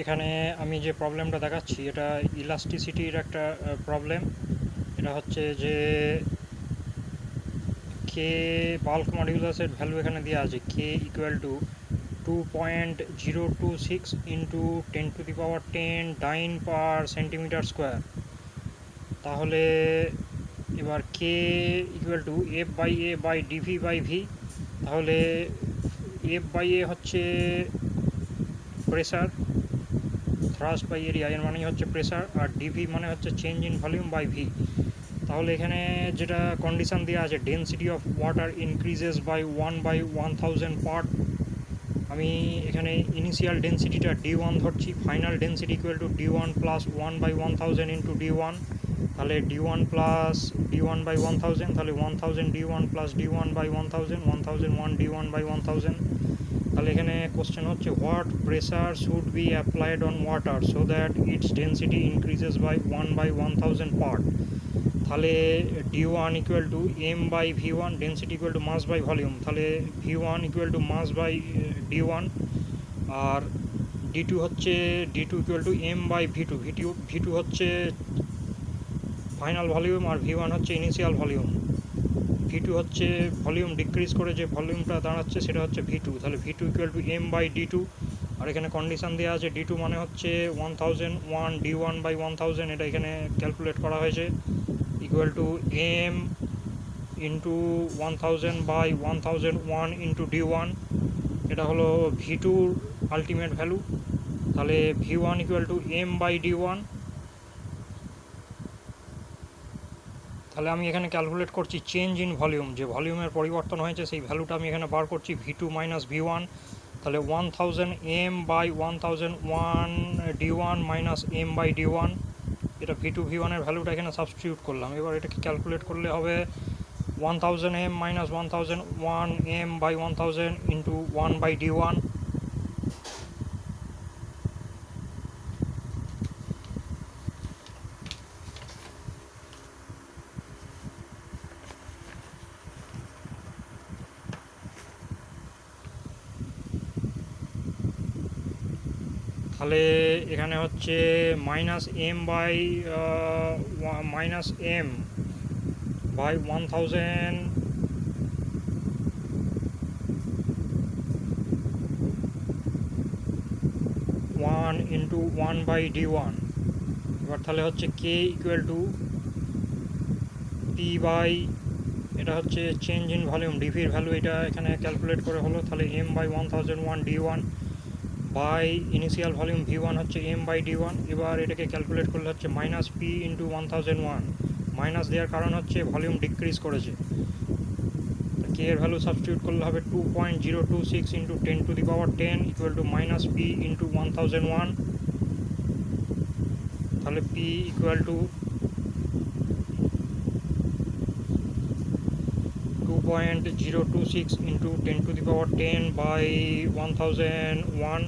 এখানে আমি যে প্রবলেমটা দেখাচ্ছি এটা ইলাস্টিসিটির একটা প্রবলেম। এটা হচ্ছে যে কে বাল্ক মডিউলাসের ভ্যালু এখানে দেওয়া আছে k equal to 2.026 into 10⁻10 dyne per centimetre square. তাহলে এবার k equal to F by A by d v by V. তাহলে এফ বাই এ হচ্ছে প্রেসার, থ্রাস্ট বাই এরিয়া, এর মানেই হচ্ছে প্রেসার, আর ডিভি মানে হচ্ছে change in volume by V. তাহলে এখানে যেটা কন্ডিশন দেওয়া আছে density of water increases by 1/1000 part. আমি এখানে ইনিশিয়াল ডেন্সিটিটা D1 ধরছি, final density equal to D1 plus 1/1000 into D1। তাহলে D1 প্লাস D1 বাই 1000, তাহলে 1000 D1 plus D1 by 1000, 1001 D1 by 1000। তাহলে এখানে কোশ্চেন হচ্ছে what pressure should be applied on water so that its density increases by 1/1000 part. তাহলে D1 equal to M by V1, density equal to mass by volume. তাহলে V1 equal to mass by D1, আর D2 হচ্ছে D2 equal to M by V2। V2 হচ্ছে final volume আর V1 হচ্ছে initial volume. V2 হচ্ছে volume decrease করে যে ভলিউমটা দাঁড়াচ্ছে সেটা হচ্ছে V2। তাহলে V2 equal to M by D2, আর এখানে কন্ডিশন দেওয়া আছে D2 মানে হচ্ছে 1001 D1 বাই 1000, এটা এখানে ক্যালকুলেট করা হয়েছে equal to M into 1000 by 1001 into D1, এটা হলো V2 আলটিমেট ভ্যালু। তাহলে V1 equal to M by D1। তাহলে আমি এখানে ক্যালকুলেট করছি চেঞ্জ ইন ভলিউম, যে ভলিউমের পরিবর্তন হয়েছে সেই ভ্যালুটা আমি এখানে বার করছি V2 মাইনাস V1। তাহলে 1000 M by 1001 D1 minus M by D1, এটা V2 V1-এর ভ্যালুটা এখানে সাবস্টিটিউট করলাম। এবার এটাকে ক্যালকুলেট করলে হবে 1000 M minus 1001 M by 1000 into 1 by D1। তাহলে এখানে হচ্ছে minus M by -m by 1000 1 into 1 by D1। এবার তাহলে হচ্ছে K equal to P by, এটা হচ্ছে চেঞ্জ ইন ভলিউম ডিভির ভ্যালু, এটা এখানে ক্যালকুলেট করে হলো। তাহলে M by 1001 D1 by initial volume V1 হচ্ছে এম বাই D1। এবার এটাকে ক্যালকুলেট করলে হচ্ছে মাইনাস পি ইন্টু 1001, মাইনাস দেওয়ার কারণ হচ্ছে ভলিউম ডিক্রিজ করেছে। কে এর ভ্যালু সাবস্টিটিউট করলে হবে 2.026 into 10⁻10 equal to minus P into 1001। তাহলে P equal to 2.026 into 10⁻10 by 1001।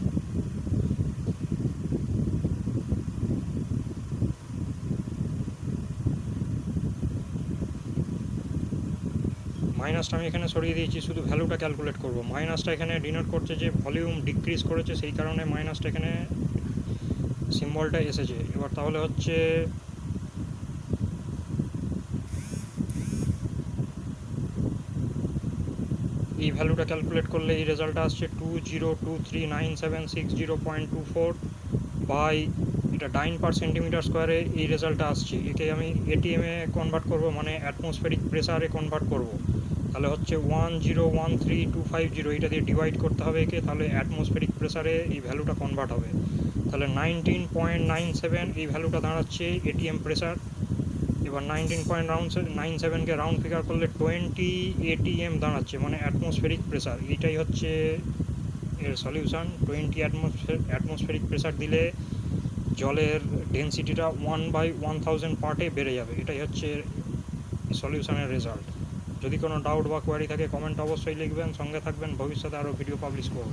মাইনাসটা আমি এখানে সরিয়ে দিয়েছি, শুধু ভ্যালুটা ক্যালকুলেট করব। মাইনাসটা এখানে ডিনোট করছে যে ভলিউম ডিক্রিজ করেছে, সেই কারণে মাইনাসটা এখানে সিম্বলটা এসেছে। এবার তাহলে হচ্ছে এই ভ্যালুটা ক্যালকুলেট করলে এই রেজাল্টটা আসছে 20239760.24 বাই, এটা ডাইন পার সেন্টিমিটার স্কোয়ারে এই রেজাল্টটা আসছে। একে আমি এটিএমে কনভার্ট করব, মানে অ্যাটমসফেরিক প্রেসারে কনভার্ট করব। তাহলে হচ্ছে 1013250, এটা দিয়ে ডিভাইড করতে হবে একে, তাহলে অ্যাটমসফেরিক প্রেসারে এই ভ্যালুটা কনভার্ট হবে। তাহলে 19.97 এই ভ্যালুটা দাঁড়াচ্ছে এটিএম প্রেসার। এবার 19.97কে রাউন্ড ফিগার করলে 20 ATM দাঁড়াচ্ছে, মানে অ্যাটমসফেরিক প্রেসার। এইটাই হচ্ছে এর সলিউশান। 20 অ্যাটমসফেরিক প্রেসার দিলে জলের ডেন্সিটিটা 1/1000 পার্টে বেড়ে যাবে। এটাই হচ্ছে সলিউশনের রেজাল্ট। যদি কোনো ডাউট বা কোয়ারি থাকে কমেন্ট অবশ্যই লিখবেন, সঙ্গে থাকবেন, ভবিষ্যতে আরও ভিডিও পাবলিশ করব।